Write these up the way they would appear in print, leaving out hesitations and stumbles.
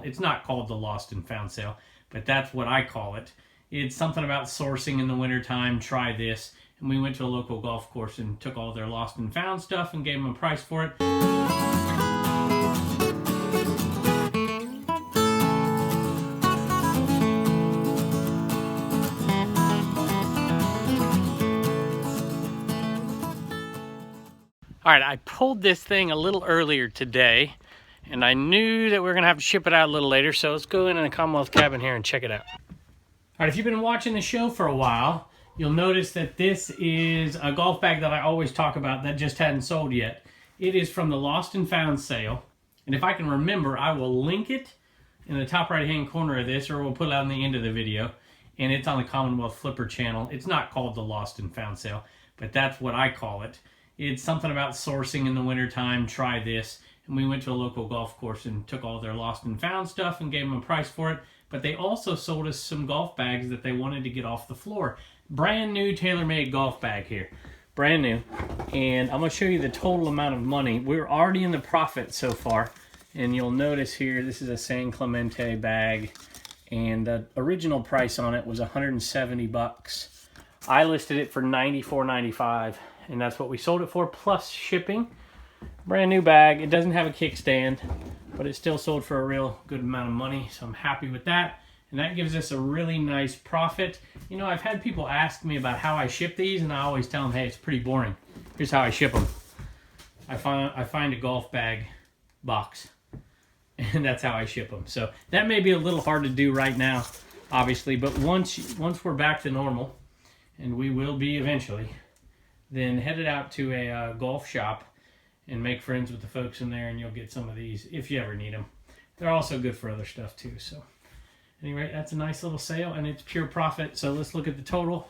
It's not called the Lost and Found sale, but that's what I call it. It's something about sourcing in the wintertime. Try this. And we went to a local golf course and took all their Lost and Found stuff and gave them a price for it. All right, I pulled this thing a little earlier today, and I knew that we were going to have to ship it out a little later, so let's go in the Commonwealth cabin here and check it out. All right, if you've been watching the show for a while, you'll notice that this is a golf bag that I always talk about that just hadn't sold yet. It is from the Lost and Found sale, and if I can remember, I will link it in the top right-hand corner of this, or we'll put it on the end of the video, and it's on the Commonwealth Flipper channel. It's not called the Lost and Found sale, but that's what I call it. It's something about sourcing in the wintertime. Try this. And we went to a local golf course and took all their Lost and Found stuff and gave them a price for it. But they also sold us some golf bags that they wanted to get off the floor. Brand new tailor-made golf bag here. Brand new. And I'm going to show you the total amount of money. We're already in the profit so far. And you'll notice here, this is a San Clemente bag. And the original price on it was 170 bucks. I listed it for $94.95. And that's what we sold it for, plus shipping. Brand new bag. It doesn't have a kickstand, but it still sold for a real good amount of money, so I'm happy with that. And that gives us a really nice profit. You know, I've had people ask me about how I ship these, and I always tell them, hey, it's pretty boring. Here's how I ship them. I find a golf bag box, and that's how I ship them. So that may be a little hard to do right now, obviously, but once we're back to normal, and we will be eventually, then head it out to a golf shop and make friends with the folks in there, and you'll get some of these if you ever need them. They're also good for other stuff too. So anyway, that's a nice little sale, and it's pure profit. So let's look at the total.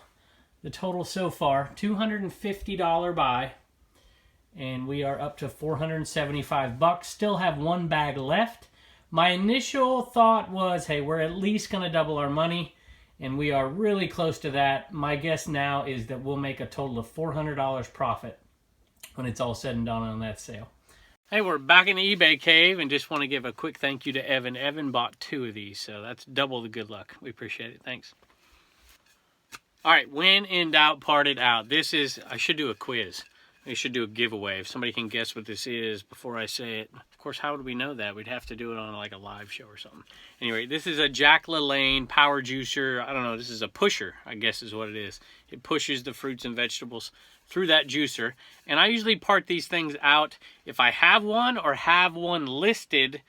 The total so far, $250 buy, and we are up to 475 bucks. Still have one bag left. My initial thought was, hey, we're at least going to double our money. And we are really close to that. My guess now is that we'll make a total of $400 profit when it's all said and done on that sale. Hey, we're back in the eBay cave and just want to give a quick thank you to Evan. Evan bought 2 of these, so that's double the good luck. We appreciate it. Thanks. All right, when in doubt, part it out. This is, I should do a quiz. I should do a giveaway. If somebody can guess what this is before I say it. Of course, how would we know that? We'd have to do it on like a live show or something. Anyway, this is a Jack LaLanne power juicer. I don't know, this is a pusher, I guess is what it is. It pushes the fruits and vegetables through that juicer. And I usually part these things out. If I have one or have one listed,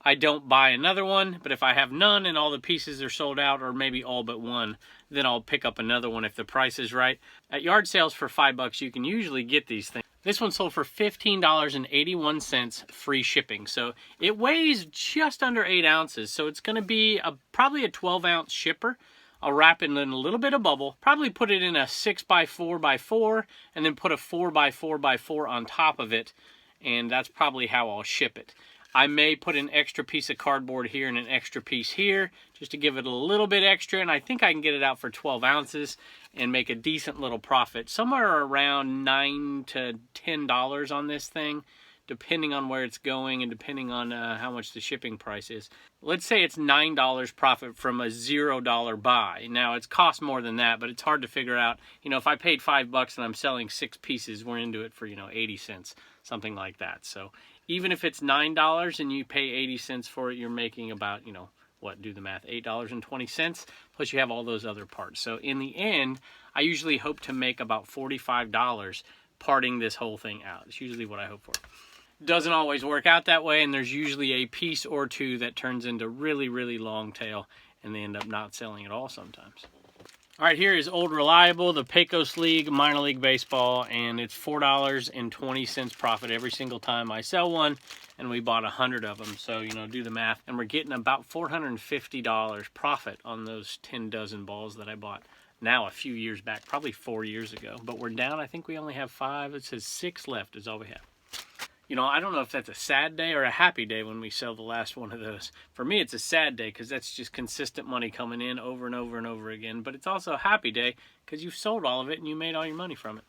I don't buy another one. But if I have none and all the pieces are sold out, or maybe all but one, then I'll pick up another one if the price is right. At yard sales for $5, you can usually get these things. This one sold for $15.81 free shipping. So it weighs just under 8 ounces. So it's going to be probably a 12-ounce shipper. I'll wrap it in a little bit of bubble. Probably put it in a 6x4x4 and then put a 4x4x4 on top of it. And that's probably how I'll ship it. I may put an extra piece of cardboard here and an extra piece here just to give it a little bit extra, and I think I can get it out for 12 ounces and make a decent little profit. Somewhere around $9 to $10 on this thing, depending on where it's going and depending on how much the shipping price is. Let's say it's $9 profit from a $0 buy. Now, it's cost more than that, but it's hard to figure out. You know, if I paid $5 and I'm selling 6 pieces, we're into it for, 80 cents, something like that. So even if it's $9 and you pay 80 cents for it, you're making about, do the math, $8.20, plus you have all those other parts. So in the end, I usually hope to make about $45 parting this whole thing out. It's usually what I hope for. Doesn't always work out that way, and there's usually a piece or two that turns into really, really long tail, and they end up not selling at all sometimes. All right, here is Old Reliable, the Pecos League Minor League Baseball, and it's $4.20 profit every single time I sell one, and we bought 100 of them. So, do the math, and we're getting about $450 profit on those 10 dozen balls that I bought now a few years back, probably 4 years ago. But we're down, I think we only have 5. It says 6 left is all we have. I don't know if that's a sad day or a happy day when we sell the last one of those. For me, it's a sad day because that's just consistent money coming in over and over and over again. But it's also a happy day because you've sold all of it and you made all your money from it.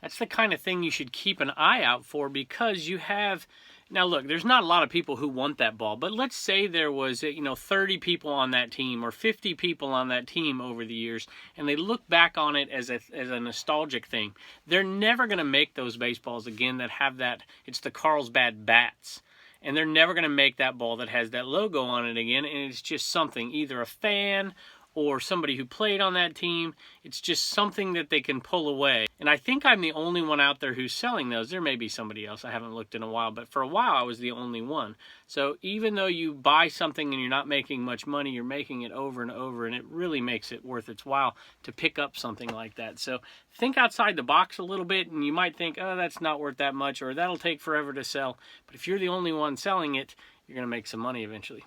That's the kind of thing you should keep an eye out for because you have Now look, there's not a lot of people who want that ball, but let's say there was, 30 people on that team or 50 people on that team over the years, and they look back on it as a nostalgic thing. They're never going to make those baseballs again that have that, it's the Carlsbad bats. And they're never going to make that ball that has that logo on it again, and it's just something, either a fan or somebody who played on that team. It's just something that they can pull away. And I think I'm the only one out there who's selling those. There may be somebody else. I haven't looked in a while, but for a while I was the only one. So even though you buy something and you're not making much money, you're making it over and over, and it really makes it worth its while to pick up something like that. So think outside the box a little bit, and you might think, oh, that's not worth that much, or that'll take forever to sell. But if you're the only one selling it, you're going to make some money eventually.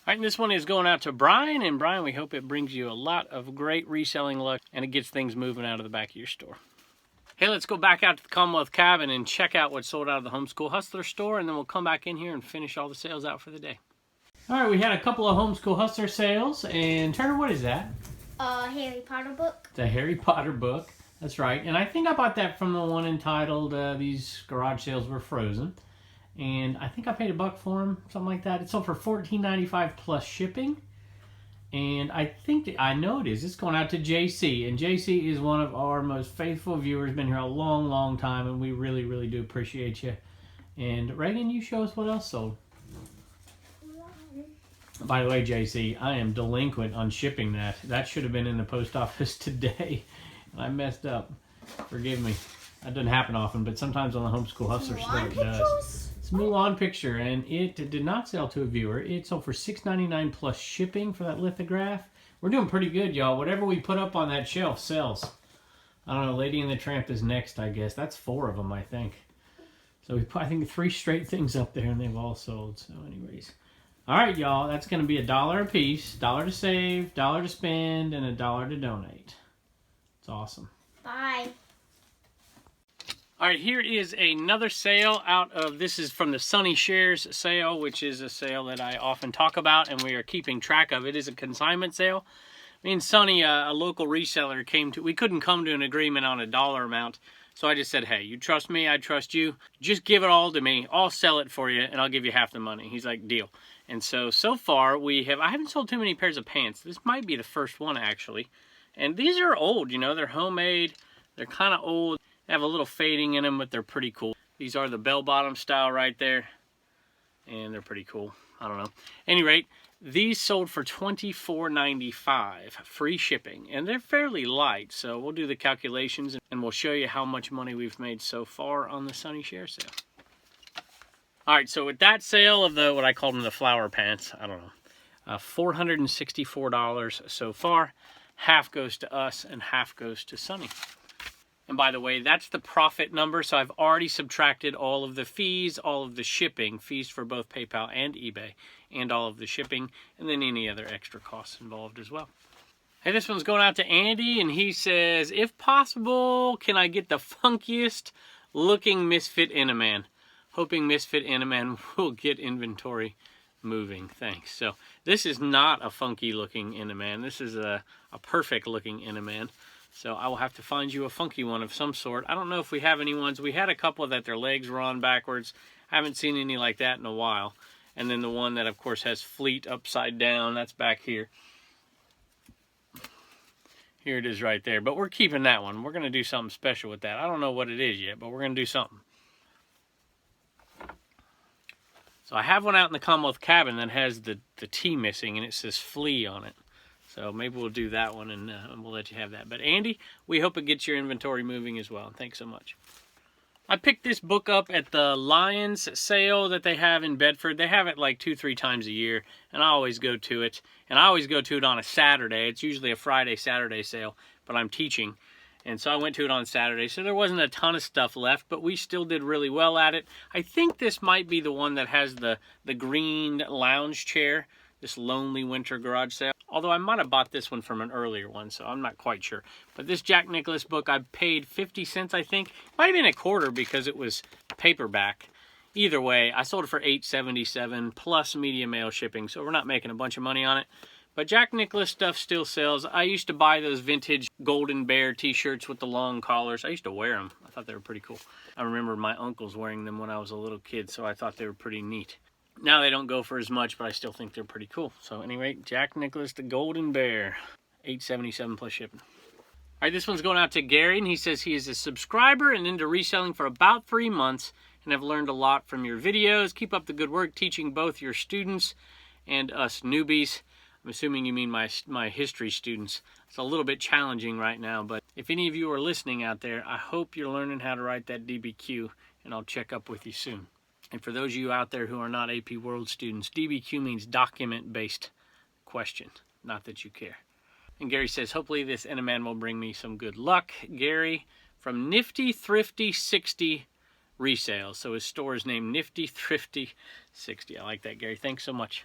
All right, and this one is going out to Brian, and Brian, we hope it brings you a lot of great reselling luck and it gets things moving out of the back of your store. Hey, let's go back out to the Commonwealth Cabin and check out what's sold out of the Homeschool Hustler store, and then we'll come back in here and finish all the sales out for the day. All right, we had a couple of Homeschool Hustler sales, and Turner, what is that? Harry Potter book. It's a Harry Potter book, that's right. And I think I bought that from the one entitled These Garage Sales Were Frozen. And I think I paid $1 for them, something like that. It sold for $14.95 plus shipping. And I think, I know it is. It's going out to JC. And JC is one of our most faithful viewers. Been here a long, long time. And we really, really do appreciate you. And Reagan, you show us what else sold. By the way, JC, I am delinquent on shipping that. That should have been in the post office today. I messed up. Forgive me. That doesn't happen often, but sometimes on the Homeschool Hustler store it does. Mulan picture, and it did not sell to a viewer. It sold for $6.99 plus shipping for that lithograph. We're doing pretty good, y'all. Whatever we put up on that shelf sells. I don't know, Lady and the Tramp is next, I guess. That's 4 of them, I think. So we put, I think, 3 straight things up there, and they've all sold. So anyways. All right, y'all. That's going to be $1 a piece. $1 to save, $1 to spend, and $1 to donate. It's awesome. Bye. All right, here is another sale out of, this is from the Sunny Shares sale, which is a sale that I often talk about and we are keeping track of. It is a consignment sale. Me and Sunny, a local reseller, we couldn't come to an agreement on a dollar amount. So I just said, hey, you trust me, I trust you. Just give it all to me. I'll sell it for you and I'll give you half the money. He's like, deal. And so far I haven't sold too many pairs of pants. This might be the first one actually. And these are old, they're homemade. They're kind of old. They have a little fading in them, but they're pretty cool. These are the bell-bottom style right there, and they're pretty cool. I don't know. At any rate, these sold for $24.95, free shipping, and they're fairly light, so we'll do the calculations, and we'll show you how much money we've made so far on the Sunny Share sale. All right, so with that sale of what I called them the flower pants, I don't know, $464 so far. Half goes to us, and half goes to Sunny. And by the way, that's the profit number, so I've already subtracted all of the fees, all of the shipping, fees for both PayPal and eBay, and all of the shipping, and then any other extra costs involved as well. Hey, this one's going out to Andy, and he says, if possible, can I get the funkiest looking Misfit Eneman? Hoping Misfit Eneman will get inventory moving. Thanks. So this is not a funky looking Eneman. This is a perfect looking Eneman. So I will have to find you a funky one of some sort. I don't know if we have any ones. We had a couple that their legs were on backwards. I haven't seen any like that in a while. And then the one that, of course, has fleet upside down, that's back here. Here it is right there. But we're keeping that one. We're going to do something special with that. I don't know what it is yet, but we're going to do something. So I have one out in the Commonwealth Cabin that has the T missing, and it says flea on it. So maybe we'll do that one, and we'll let you have that. But Andy, we hope it gets your inventory moving as well. Thanks so much. I picked this book up at the Lions sale that they have in Bedford. They have it like 2-3 times a year, and I always go to it. And I always go to it on a Saturday. It's usually a Friday, Saturday sale, but I'm teaching. And so I went to it on Saturday. So there wasn't a ton of stuff left, but we still did really well at it. I think this might be the one that has the green lounge chair, this Lonely Winter Garage Sale. Although I might have bought this one from an earlier one, so I'm not quite sure. But this Jack Nicklaus book, I paid 50 cents, I think. Might have been a quarter because it was paperback. Either way, I sold it for $8.77 plus media mail shipping, so we're not making a bunch of money on it. But Jack Nicklaus stuff still sells. I used to buy those vintage Golden Bear t-shirts with the long collars. I used to wear them. I thought they were pretty cool. I remember my uncles wearing them when I was a little kid, so I thought they were pretty neat. Now they don't go for as much, but I still think they're pretty cool. So anyway, Jack Nicklaus the Golden Bear, $8.77 plus shipping. All right, this one's going out to Gary, and he says he is a subscriber and into reselling for about 3 months, and have learned a lot from your videos. Keep up the good work teaching both your students and us newbies. I'm assuming you mean my history students. It's a little bit challenging right now, but if any of you are listening out there, I hope you're learning how to write that DBQ, and I'll check up with you soon. And for those of you out there who are not AP World students, DBQ means document-based question, not that you care. And Gary says, hopefully this Eneman will bring me some good luck. Gary from Nifty Thrifty 60 Resales. So his store is named Nifty Thrifty 60. I like that, Gary. Thanks so much.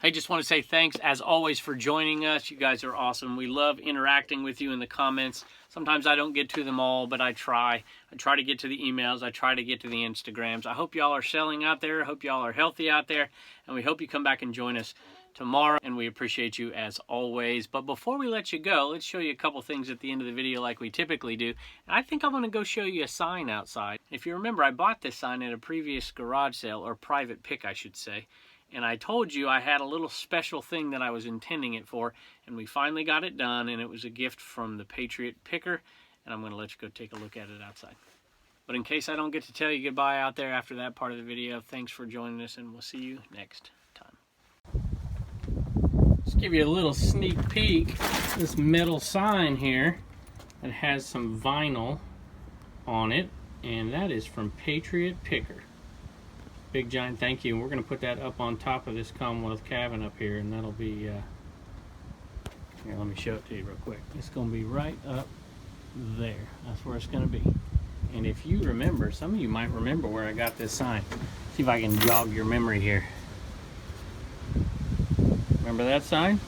I just want to say thanks, as always, for joining us. You guys are awesome. We love interacting with you in the comments. Sometimes I don't get to them all, but I try. I try to get to the emails. I try to get to the Instagrams. I hope y'all are selling out there. I hope y'all are healthy out there. And we hope you come back and join us tomorrow. And we appreciate you as always. But before we let you go, let's show you a couple things at the end of the video like we typically do. And I think I'm going to go show you a sign outside. If you remember, I bought this sign at a previous garage sale, or private pick, I should say. And I told you I had a little special thing that I was intending it for, and we finally got it done, and it was a gift from the Patriot Picker, and I'm going to let you go take a look at it outside. But in case I don't get to tell you goodbye out there after that part of the video, thanks for joining us, and we'll see you next time. Let's give you a little sneak peek. This metal sign here that has some vinyl on it, and that is from Patriot Picker. Big giant thank you, and we're going to put that up on top of this Commonwealth cabin up here, and that'll be here, let me show it to you real quick. It's going to be right up there. That's where it's going to be. And if you remember, some of you might remember where I got this sign. See if I can jog your memory here. Remember that sign?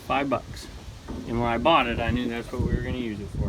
$5. And when I bought it, I knew that's what we were going to use it for.